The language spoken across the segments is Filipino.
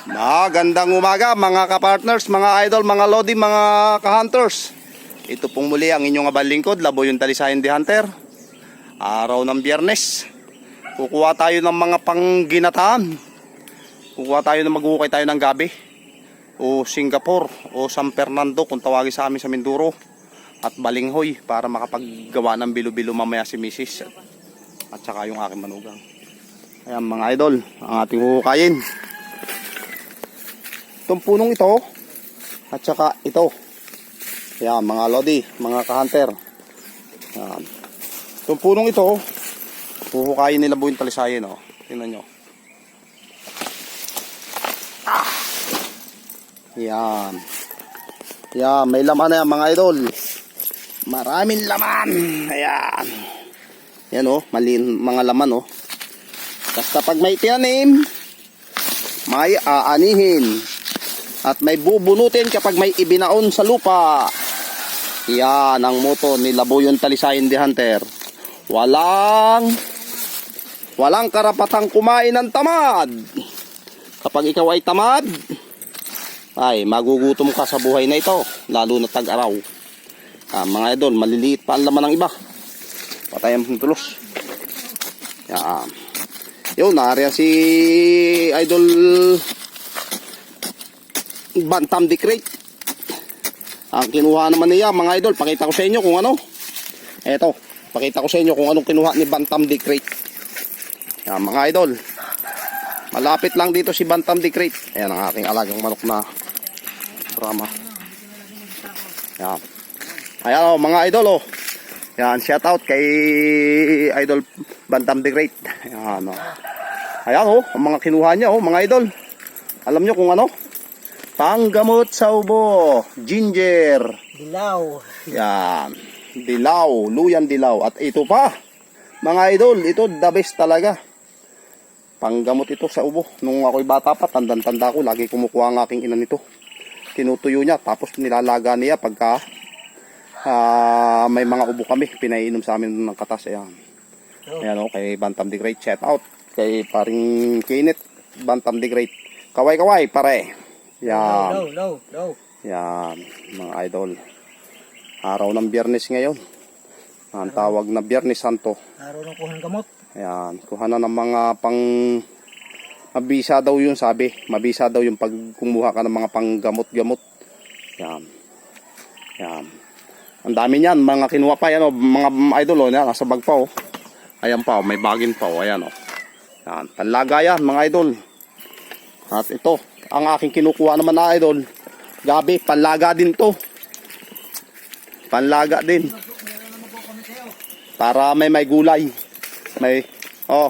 Magandang umaga mga kapartners, mga idol, mga lodi, mga ka-hunters. Ito pong muli ang inyong abang lingkod, Labo yung Talisayan the Hunter. Araw ng Biyernes. Kukuha tayo ng mga pangginataan. Kukuha tayo ng maghukay tayo ng gabi. O Singapore o San Fernando kung tawagin sa amin sa Mindoro. At Balinghoy para makapaggawa ng bilo-bilo mamaya si Mrs. At saka yung aking manugang. Ayan mga idol, ang ating huhukayin. Itong punong ito at saka ito. Ayan mga lodi, mga ka-hunter. Ayan. Itong punong ito huhukayin nila buong Talisayan, oh. Tingnan nyo. Ayan. Ayan, may laman na yan mga idol. Maraming laman. Ayan. Ayan, oh, mga laman, oh. Basta pag may tinanim, may aanihin. At may bubunutin kapag may ibinaon sa lupa. Yan ang moto ni Labo yung Talisayan the Hunter. Walang karapatang kumain ng tamad. Kapag ikaw ay tamad, ay magugutom ka sa buhay na ito. Lalo na tag-araw. Mga idol, maliliit pa ang laman ng iba. Patayan ng tulos. Yan. Yun, naariyan si Idol Bantam the Crate. Ang kinuha naman niya mga idol, pakita ko sa inyo kung ano. Eto, pakita ko sa inyo kung anong kinuha ni Bantam the Crate. Yan mga idol, malapit lang dito si Bantam the Crate. Ayan ang aking alagang manok na Brahma. Yan. Ayan, oh, mga idol, oh. Yan, shout out kay Idol Bantam the Crate. Ayan, oh. Ayan, oh, ang mga kinuha niya, oh, mga idol. Alam nyo kung ano? Panggamot sa ubo, ginger, dilaw. yan, dilaw, luyan dilaw. At ito pa, mga idol, ito the best talaga. Panggamot ito sa ubo. Nung ako'y bata pa, tanda ko, lagi kumukuha ang aking ina nito. Tinutuyo niya, tapos nilalaga niya pagka may mga ubo kami, pinainom sa amin ng katas. Ayan, ayan, o, kay Bantam the Great, shout out. Kay paring Kinit, Bantam the Great. Kaway-kaway, pare. Yan. Low. Yan, mga idol. Araw ng Biyernes ngayon. Ang tawag na Biyernes Santo. Araw ng kuhan gamot. Yan, kuha na ng mga pang mabisa daw yun, sabi. Mabisa daw yung pag kumuha ka ng mga panggamot-gamot. Yan. Yan. Ang dami niyan, mga kinuha pa yan, oh, mga idol, oh, yan, nasa bag pa, oh. Ayan pa, oh, may bagin pa, oh, ayan, oh. Yan, panlaga yan, mga idol. At ito, ang aking kinukuha naman na idol, gabi, panlaga din to. Panlaga din. Para may gulay. May, oh.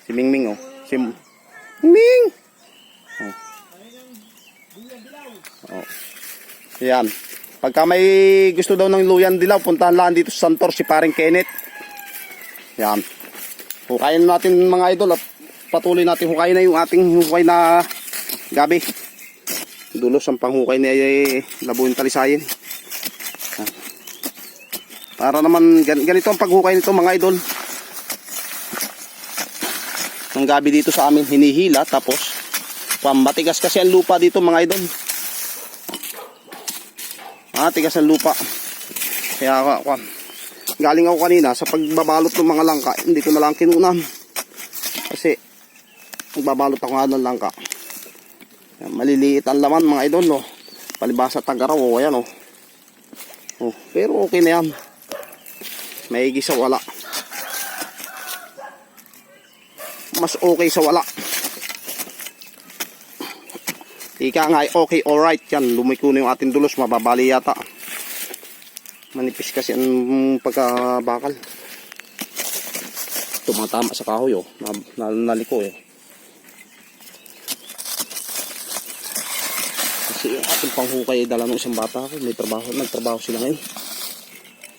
Si Mingming, oh. Si Ming. Oh. Oh. Yan. Pagka may gusto daw ng luyan dilaw, puntahan lang dito sa Santor si paring Kenneth. Yan. Hukayin natin mga idol at patuloy natin hukayin na yung ating hukay na gabi. Dulos ang panghukay ni Labo yung Talisayan. Para naman ganito ang paghukay nito mga idol. Ang gabi dito sa amin hinihila, tapos matigas kasi ang lupa dito mga idol. Tigas ang lupa. Kaya galing ako kanina sa pagbabalot ng mga langka, hindi ko na lang kinunan. Kasi magbabalot ako nga ng langka. Maliliit ang laman mga idol, oh. Palibasa tag-araw, oh, ayan, oh. Oh, pero okay na yan. Maigi sa wala. Mas okay sa wala. Ika nga, okay, alright yan. Lumiko na yung ating dulos, mababali yata. Manipis kasi ang pagkabakal. Tumatama sa kahoy, oh. Naliko, eh. Kasi yung ating panghukay ay dala ng isang bata ko. May trabaho, nagtrabaho sila ngayon.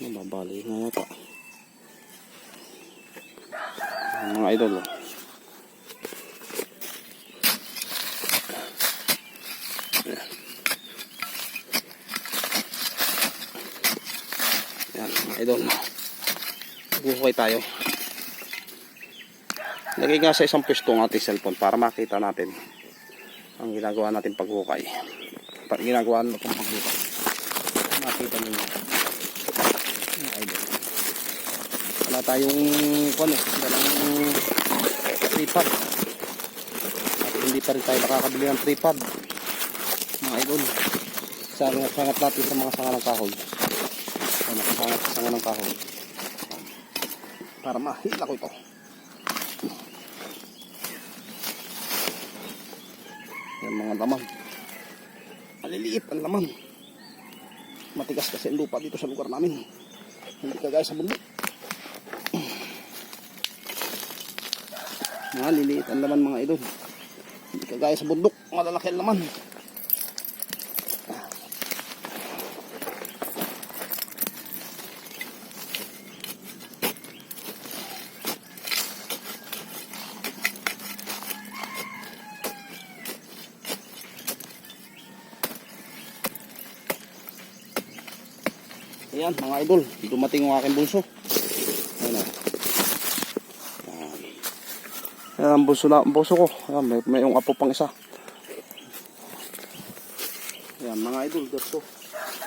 Mababali nga yata. Mga idol, oh. Yan, mga idol. Maghuhukay tayo. Lagay nga sa isang pwesto ang ating cellphone para makita natin ang ginagawa natin paghukay. Ginagawa natin paghukay. Makita ninyo. Wala tayong dalang tripod. At hindi pa rin tayo nakakabili ng tripod. Mga idol. Sangat natin sa mga sanga ng kahoy. Nakasangat sa sanga ng kahoy. Para mahila ko ito. Yan mga laman. Maliliit ang laman. Matigas kasi ang lupa dito sa lugar namin. Hindi kagaya sa bundok. Maliliit ang laman mga idol. Hindi kagaya sa bundok. Malalaki ang laman. Ayan mga idol, dumating ang aking bunso. Ayan o. Ayan ang bunso ko. Ayan, may yung apo pang isa. Ayan mga idol, dito.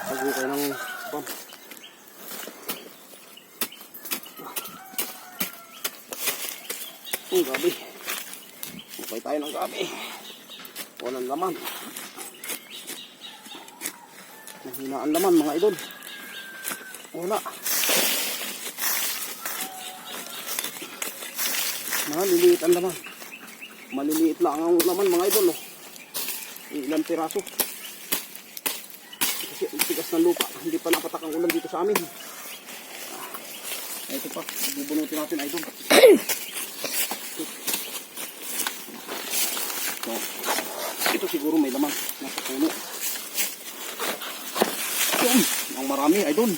Pag-ukay ng pan. Gabi. Ukay tayo ng gabi. Walang laman. Mahinaan laman mga idol. Wala. Maliliit ang laman. Maliliit lang ang laman mga idol. Oh. Ilang piraso. Kasi tigas ng lupa. Hindi pa napatak ang ulan dito sa amin. Ito pa. Bubunutin natin idol. So, ito siguro may laman. Nasa puno. Ang marami idol.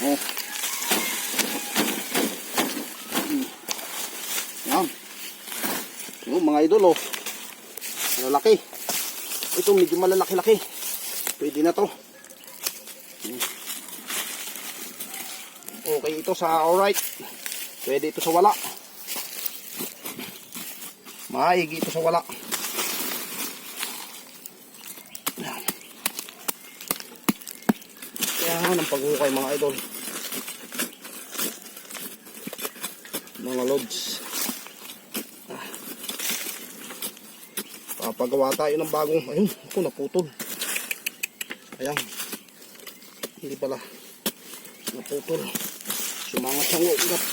Oh. Yan. Yung mga idol oh. Malalaki. Ito medyo malalaki-laki. Pwede na to. Okay ito sa alright. Pwede ito sa wala. Maigi ito sa wala. Yan ang paghukay mga idol. Mga lods. Papagawa tayo ng bagong. Ayun, ito naputol. Ayan. Hindi pala. Naputol. Sumangat siyang ugat.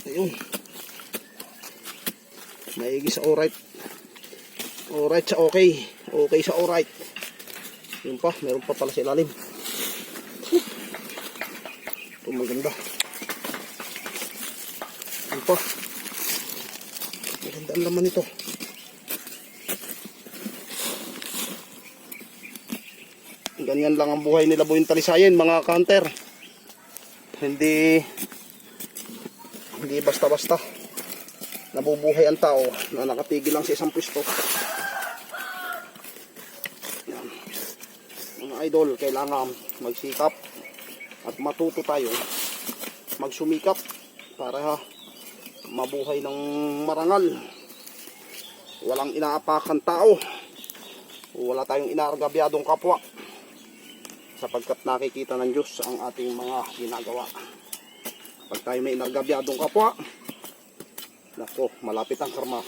Ayun. Maigi sa alright. Alright sa okay. Okay sa alright. Yun pa, meron pa pala sa ilalim. Ito maganda. Yun pa. Maganda ang laman nito. Ganyan lang ang buhay nila buwing talisayan mga counter. Hindi basta-basta nabubuhay ang tao na nakatigil lang sa isang pwesto. Yan. Mga idol, kailangan magsikap at matuto tayo magsumikap para mabuhay ng marangal. Walang inaapakan tao. Wala tayong inaargabyadong kapwa. Sapagkat nakikita ng Diyos ang ating mga ginagawa. Pag tayo may inargabyadong kapwa, nako, malapit ang karma.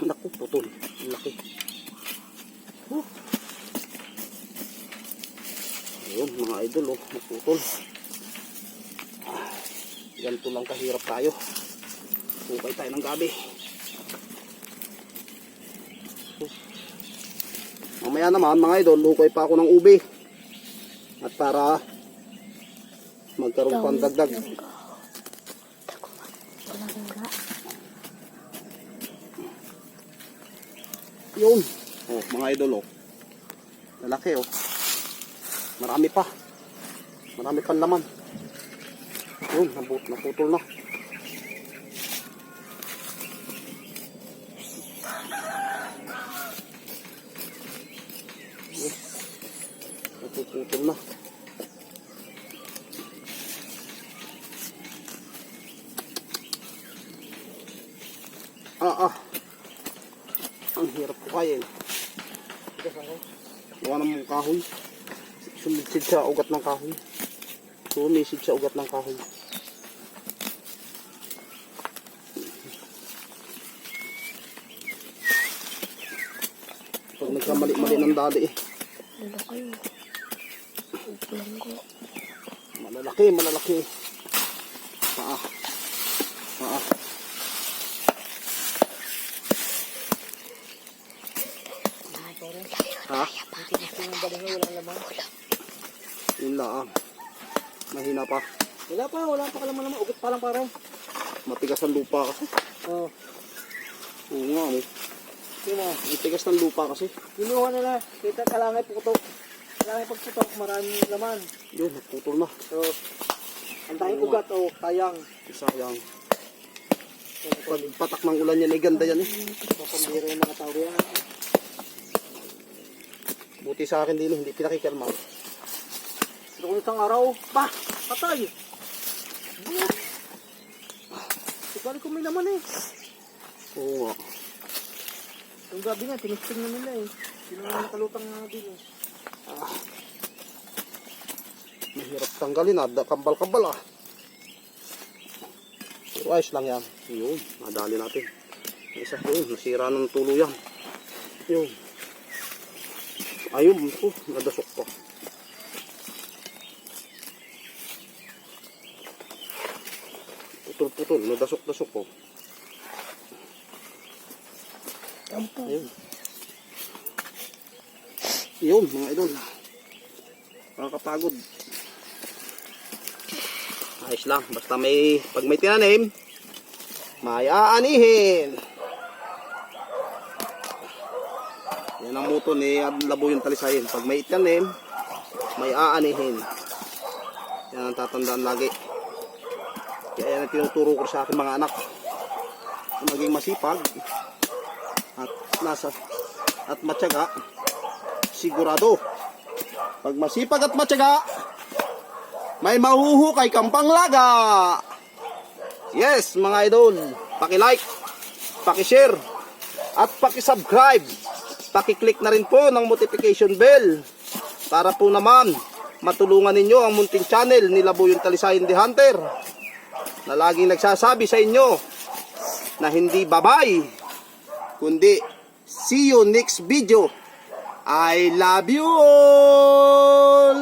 Naku, putol. Ang laki. Ayun, mga idol, oh, naputol. Ganito lang kahirap tayo. Hukay tayo ng gabi. Mamaya naman, mga idol, hukay pa ako ng ube. At para magkaroon pang dagdag. Yun. Oh, mga idol, oh. Lalaki, oh. Marami pa. Marami pang laman. Yun, naputol na. Naputol na. Gawa ng kahoy. Sumisid sa ugat ng kahoy. Sumisid sa ugat ng kahoy. Pag nagkamali-mali ng dali eh. Malalaki, malalaki. Paa. Paa. Ha? Yun lang. Mahina pa. Wala pa kalaman naman. Ugat pa lang parang. Matigas ang lupa kasi. Oo. Oo nga eh. Yun na. Matigas ng lupa kasi. Kinuha nila. Kita kalangay putok. Kalangay pagputok. Maraming laman. Yun, naputol na. So, ang tayong ugat o tayang. Sayang. Pag patak ng ulan yan, ay ganda yan eh. Papambira yung mga tao yan. Buti sa akin din, hindi pinakikalma. Pero kung isang araw, patay. Ikali ko may laman eh. Oo nga. Yung gabi nga, tinisting na nila eh. Sino na nakalutang nga din eh. Mahirap tanggalin ah. Kambal-kambal ah. Pero ayos lang yan. Yun, nadali natin. Isa yun, nasira ng tuluyan. Yun. Ayun, nadasok pa. Putol-putol, nadasok-dasok po. Ayun. Yun, mga idol. Nakakapagod. Ayos lang, basta pag may tinanim, may aanihin. Yan ang muto ni Labo yung Talisayin. Pag may tinanim, may aanihin. Yan ang tatandaan lagi. Kaya yan ang tinuturo ko sa aking mga anak. Maging masipag at matyaga. Sigurado. Pag masipag at matyaga, may mahuhukay kang panglaga. Yes, mga idol. Paki-like, paki-share, at paki-subscribe. Paki-click na rin po ng notification bell para po naman matulungan ninyo ang munting channel ni Labo yung Talisayin the Hunter na laging nagsasabi sa inyo na hindi bye-bye, kundi see you next video. I love you all!